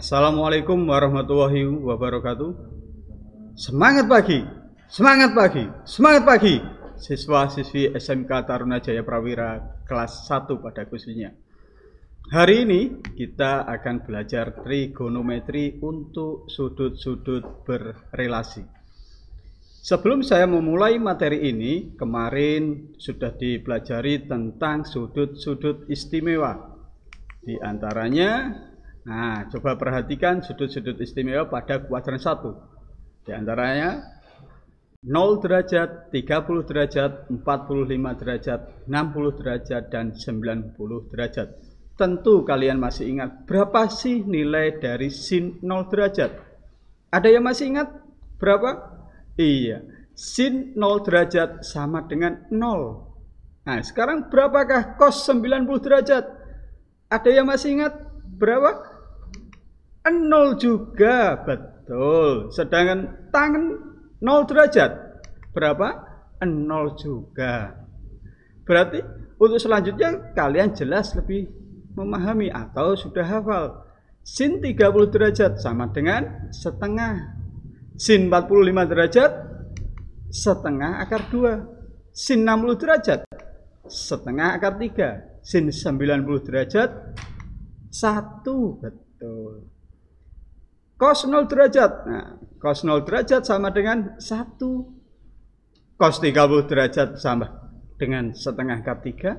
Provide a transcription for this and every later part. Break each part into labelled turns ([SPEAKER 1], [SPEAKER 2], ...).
[SPEAKER 1] Assalamualaikum warahmatullahi wabarakatuh. Semangat pagi, semangat pagi, semangat pagi. Siswa-siswi SMK Taruna Jaya Prawira kelas 1 pada khususnya. Hari ini kita akan belajar trigonometri untuk sudut-sudut berrelasi. Sebelum saya memulai materi ini, kemarin sudah dipelajari tentang sudut-sudut istimewa. Di antaranya, coba perhatikan sudut-sudut istimewa pada kuadran 1. Di antaranya 0 derajat, 30 derajat, 45 derajat, 60 derajat, dan 90 derajat. Tentu kalian masih ingat berapa sih nilai dari sin 0 derajat? Ada yang masih ingat berapa? Iya, sin 0 derajat sama dengan 0. Nah, sekarang berapakah cos 90 derajat? Ada yang masih ingat berapa? 0 juga, betul. Sedangkan tangan 0 derajat berapa? 0 juga. Berarti untuk selanjutnya kalian jelas lebih memahami atau sudah hafal. Sin 30 derajat sama dengan setengah. Sin 45 derajat setengah akar 2. Sin 60 derajat setengah akar 3. Sin 90 derajat 1, betul. Cos 0 derajat. Nah, cos 0 derajat sama dengan 1. Cos 30 derajat sama dengan setengah akar 3.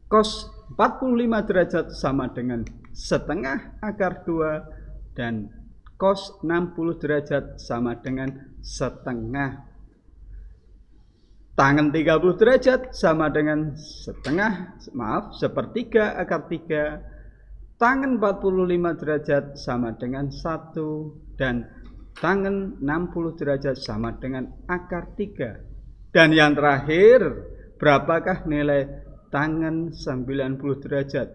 [SPEAKER 1] Cos 45 derajat sama dengan setengah akar 2. Dan cos 60 derajat sama dengan setengah. Tangan 30 derajat sama dengan sepertiga akar 3. Tangan 45 derajat sama dengan 1. Dan tangan 60 derajat sama dengan akar 3. Dan yang terakhir, berapakah nilai tangan 90 derajat?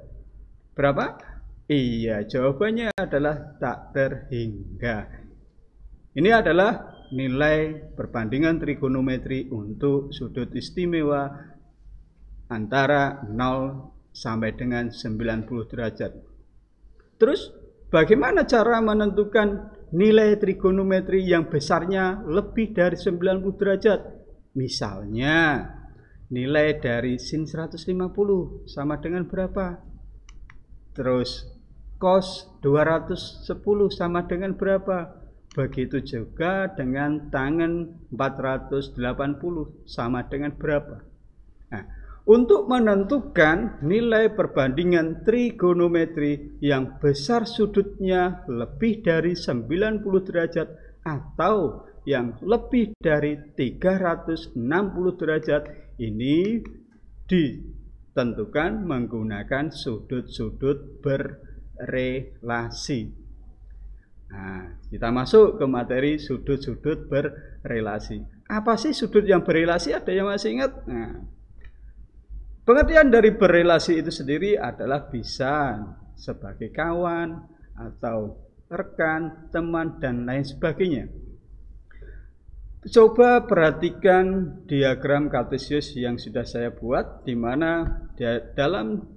[SPEAKER 1] Berapa? Iya, jawabannya adalah tak terhingga. Ini adalah nilai perbandingan trigonometri untuk sudut istimewa antara 0 sampai dengan 90 derajat. Terus bagaimana cara menentukan nilai trigonometri yang besarnya lebih dari 90 derajat? Misalnya nilai dari sin 150 sama dengan berapa? Terus cos 210 sama dengan berapa? Begitu juga dengan tangan 480 sama dengan berapa? Nah, untuk menentukan nilai perbandingan trigonometri yang besar sudutnya lebih dari 90 derajat atau yang lebih dari 360 derajat, ini ditentukan menggunakan sudut-sudut berrelasi. Nah, kita masuk ke materi sudut-sudut berrelasi. Apa sih sudut yang berrelasi? Ada yang masih ingat? Nah, pengertian dari berrelasi itu sendiri adalah bisa sebagai kawan atau rekan, teman, dan lain sebagainya. Coba perhatikan diagram kartesius yang sudah saya buat, di mana dalam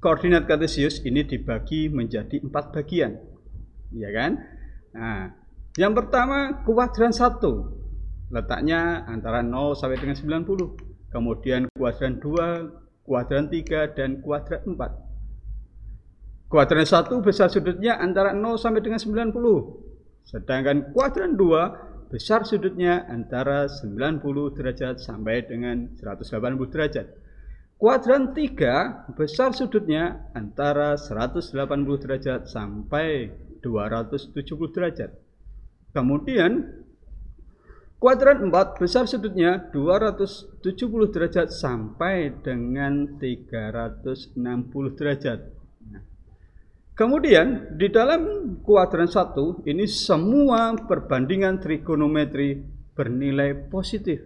[SPEAKER 1] koordinat kartesius ini dibagi menjadi 4 bagian, ya kan? Nah, yang pertama kuadran 1, letaknya antara 0 sampai dengan 90. Kemudian kuadran 2, kuadran 3, dan kuadran 4. Kuadran 1 besar sudutnya antara 0 sampai dengan 90. Sedangkan kuadran 2 besar sudutnya antara 90 derajat sampai dengan 180 derajat. Kuadran 3 besar sudutnya antara 180 derajat sampai 270 derajat. Kemudian kuadran 4 besar sudutnya 270 derajat sampai dengan 360 derajat. Kemudian di dalam kuadran 1 ini semua perbandingan trigonometri bernilai positif.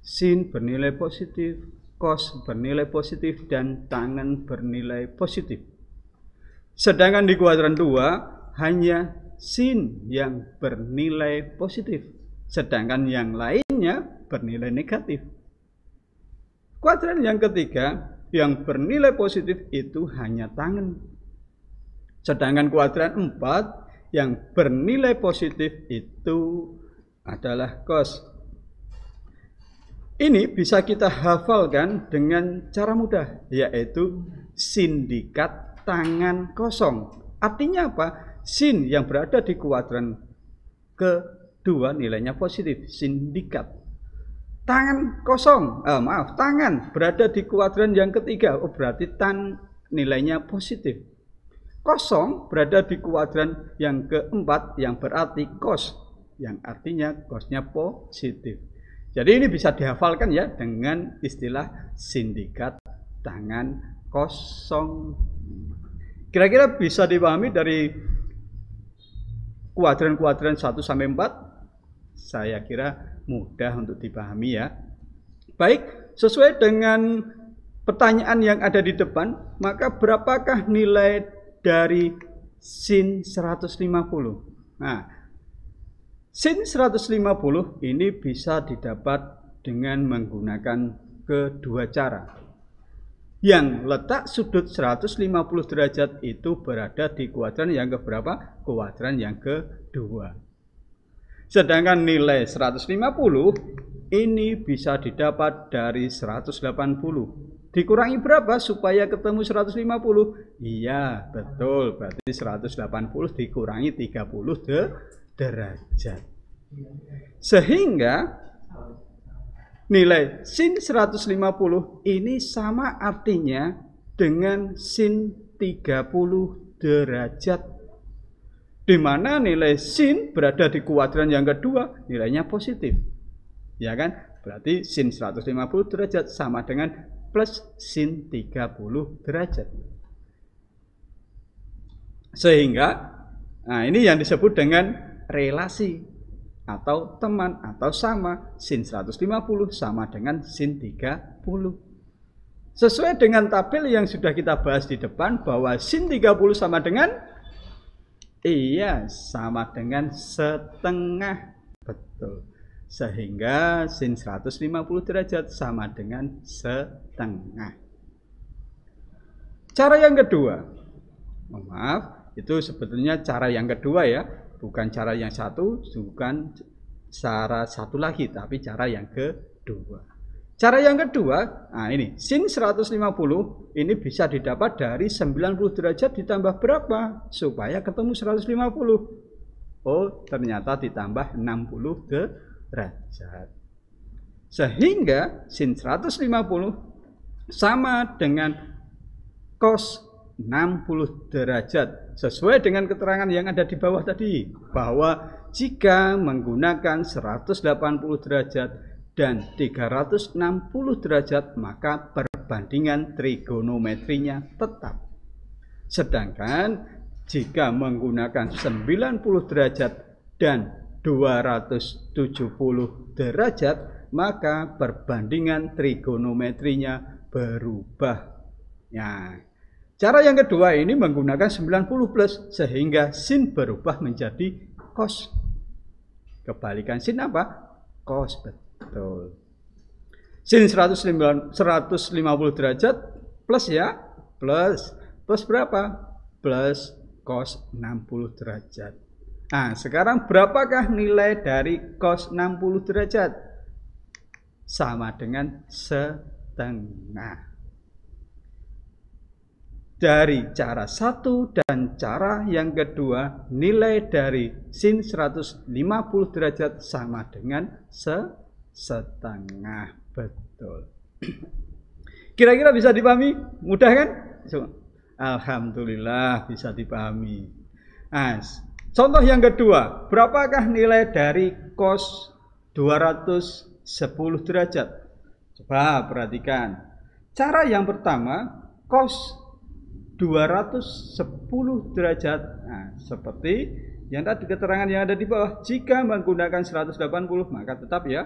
[SPEAKER 1] Sin bernilai positif, cos bernilai positif, dan tangen bernilai positif. Sedangkan di kuadran 2 hanya sin yang bernilai positif, sedangkan yang lainnya bernilai negatif. Kuadran yang ketiga yang bernilai positif itu hanya tangen. Sedangkan kuadran 4 yang bernilai positif itu adalah cos. Ini bisa kita hafalkan dengan cara mudah, yaitu sindikat tangan kosong. Artinya apa? Sin yang berada di kuadran kedua nilainya positif, sindikat. Tangan kosong, tangan berada di kuadran yang ketiga, berarti nilainya positif. Kosong berada di kuadran yang keempat, yang berarti kos, yang artinya kosnya positif. Jadi ini bisa dihafalkan ya dengan istilah sindikat tangan kosong. Kira-kira bisa dipahami dari kuadran-kuadran 1 sampai 4? Saya kira mudah untuk dipahami ya. Baik, sesuai dengan pertanyaan yang ada di depan, maka berapakah nilai dari sin 150? Nah, sin 150 ini bisa didapat dengan menggunakan kedua cara. Yang letak sudut 150 derajat itu berada di kuadran yang keberapa? Kuadran yang kedua. Sedangkan nilai 150 ini bisa didapat dari 180. Dikurangi berapa supaya ketemu 150? Iya, betul. Berarti 180 dikurangi 30 derajat. Sehingga nilai sin 150 ini sama artinya dengan sin 30 derajat. Di mana nilai sin berada di kuadran yang kedua, nilainya positif. Ya kan? Berarti sin 150 derajat sama dengan plus sin 30 derajat. Sehingga, nah ini yang disebut dengan relasi atau teman atau sama. Sin 150 sama dengan sin 30. Sesuai dengan tabel yang sudah kita bahas di depan bahwa sin 30 sama dengan sama dengan setengah. Betul. Sehingga sin 150 derajat sama dengan setengah. Cara yang kedua, maaf, itu sebetulnya cara yang kedua ya, bukan cara yang satu, bukan cara satu lagi, tapi cara yang kedua. Cara yang kedua, nah ini, sin 150 ini bisa didapat dari 90 derajat ditambah berapa? Supaya ketemu 150. Oh, ternyata ditambah 60 derajat. Sehingga sin 150 sama dengan cos 60 derajat. Sesuai dengan keterangan yang ada di bawah tadi, bahwa jika menggunakan 180 derajat dan 360 derajat, maka perbandingan trigonometrinya tetap. Sedangkan jika menggunakan 90 derajat dan 270 derajat, maka perbandingan trigonometrinya berubah. Ya, cara yang kedua ini menggunakan 90 plus, sehingga sin berubah menjadi cos. Kebalikan sin apa? Cos, betul. Sin 150 derajat plus ya, plus berapa? Plus cos 60 derajat. Nah, sekarang berapakah nilai dari cos 60 derajat? Sama dengan setengah. Dari cara satu dan cara yang kedua, nilai dari sin 150 derajat sama dengan setengah. Betul. Kira-kira bisa dipahami? Mudah kan? Alhamdulillah bisa dipahami. Nah, contoh yang kedua, berapakah nilai dari cos 210 derajat? Coba perhatikan. Cara yang pertama, cos 210 derajat. Nah, seperti yang tadi keterangan yang ada di bawah. Jika menggunakan 180, maka tetap ya.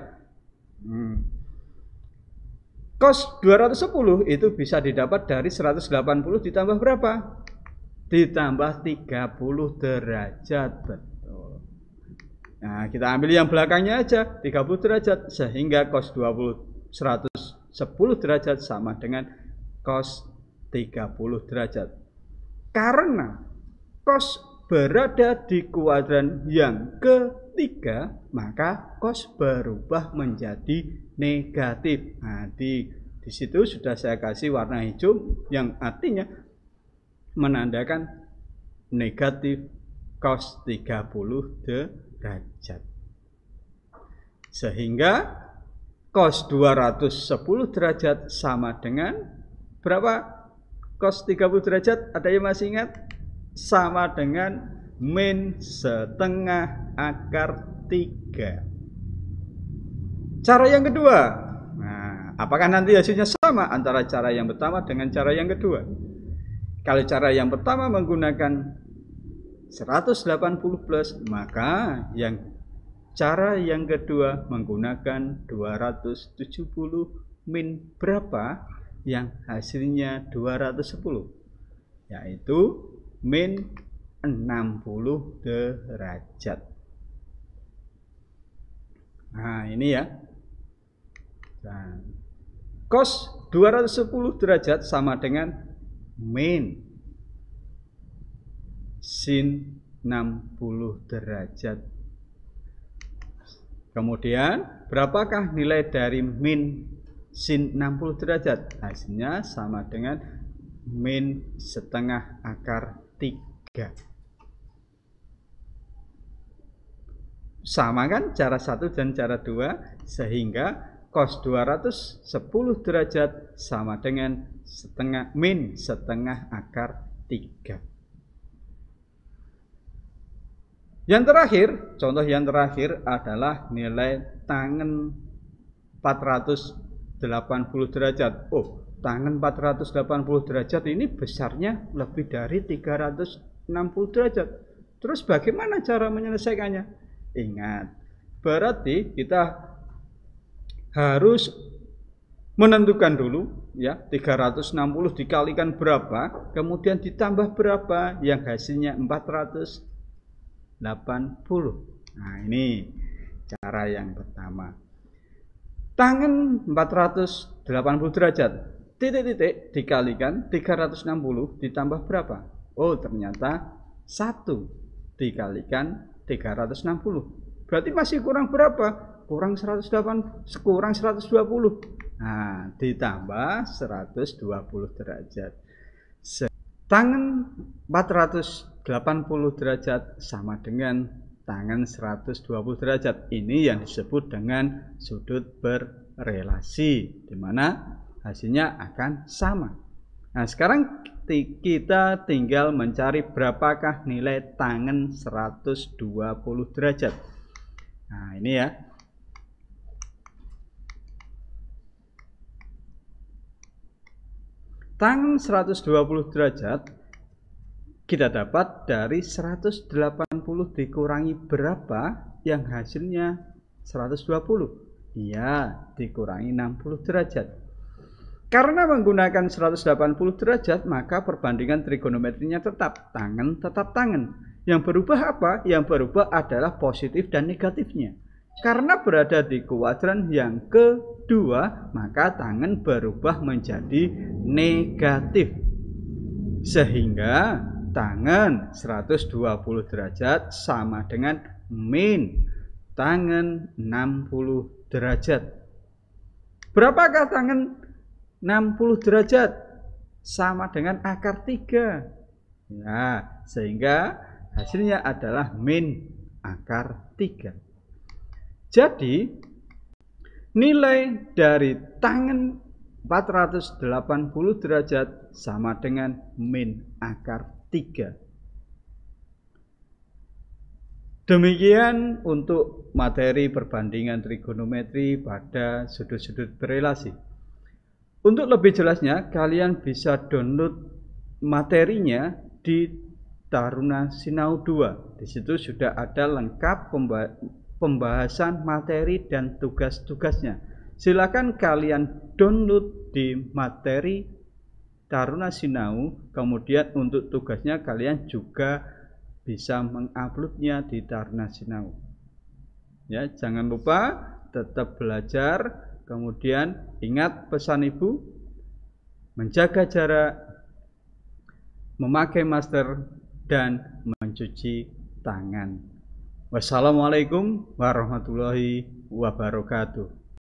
[SPEAKER 1] Cos 210 itu bisa didapat dari 180 ditambah berapa? Ditambah 30 derajat. Betul. Nah, kita ambil yang belakangnya aja, 30 derajat. Sehingga cos 110 derajat sama dengan cos 30 derajat. Karena cos berada di kuadran yang ketiga, maka cos berubah menjadi negatif. Nah, di situ sudah saya kasih warna hijau yang artinya menandakan negatif cos 30 derajat. Sehingga cos 210 derajat sama dengan berapa? Cos 30 derajat, ada yang masih ingat? Sama dengan min setengah akar 3. Cara yang kedua, nah, apakah nanti hasilnya sama antara cara yang pertama dengan cara yang kedua? Kalau cara yang pertama menggunakan 180 plus, maka cara yang kedua menggunakan 270 min berapa? Yang hasilnya 210, yaitu min 60 derajat. Nah, ini ya. Dan cos 210 derajat sama dengan min sin 60 derajat. Kemudian, berapakah nilai dari min sin 60 derajat? Hasilnya sama dengan min setengah akar 3. Sama kan cara 1 dan cara 2, sehingga cos 210 derajat sama dengan min setengah akar 3. Yang terakhir, contoh yang terakhir adalah nilai tangen 480 derajat. Oh, tangen 480 derajat ini besarnya lebih dari 360 derajat. Terus bagaimana cara menyelesaikannya? Ingat, berarti kita harus menentukan dulu ya, 360 dikalikan berapa, kemudian ditambah berapa yang hasilnya 480. Nah, ini cara yang pertama. Tangen 480 derajat, titik-titik dikalikan 360 ditambah berapa? Oh, ternyata 1 dikalikan 360. Berarti masih kurang berapa? Kurang 120. Nah, ditambah 120 derajat. Tangen 480 derajat sama dengan tangen 120 derajat. Ini yang disebut dengan sudut berrelasi, di mana hasilnya akan sama. Nah, sekarang kita tinggal mencari berapakah nilai tangen 120 derajat. Nah, ini ya. Tangen 120 derajat kita dapat dari 180 dikurangi berapa yang hasilnya 120. Iya, dikurangi 60 derajat. Karena menggunakan 180 derajat, maka perbandingan trigonometrinya tetap tangen. Yang berubah apa? Yang berubah adalah positif dan negatifnya. Karena berada di kuadran yang kedua, maka tangen berubah menjadi negatif. Sehingga tangen 120 derajat sama dengan min tangen 60 derajat. Berapakah tangen 60 derajat? Sama dengan akar 3. Ya, sehingga hasilnya adalah min akar 3. Jadi, nilai dari tangen 480 derajat sama dengan min akar 3. Demikian untuk materi perbandingan trigonometri pada sudut-sudut berelasi. Untuk lebih jelasnya, kalian bisa download materinya di Taruna Sinau 2. Di situ sudah ada lengkap pembahasan materi dan tugas-tugasnya. Silakan kalian download di materi Taruna Sinau. Kemudian untuk tugasnya kalian juga bisa menguploadnya di Taruna Sinau. Ya, jangan lupa tetap belajar. Kemudian ingat pesan ibu, menjaga jarak, memakai masker, dan mencuci tangan. Wassalamualaikum warahmatullahi wabarakatuh.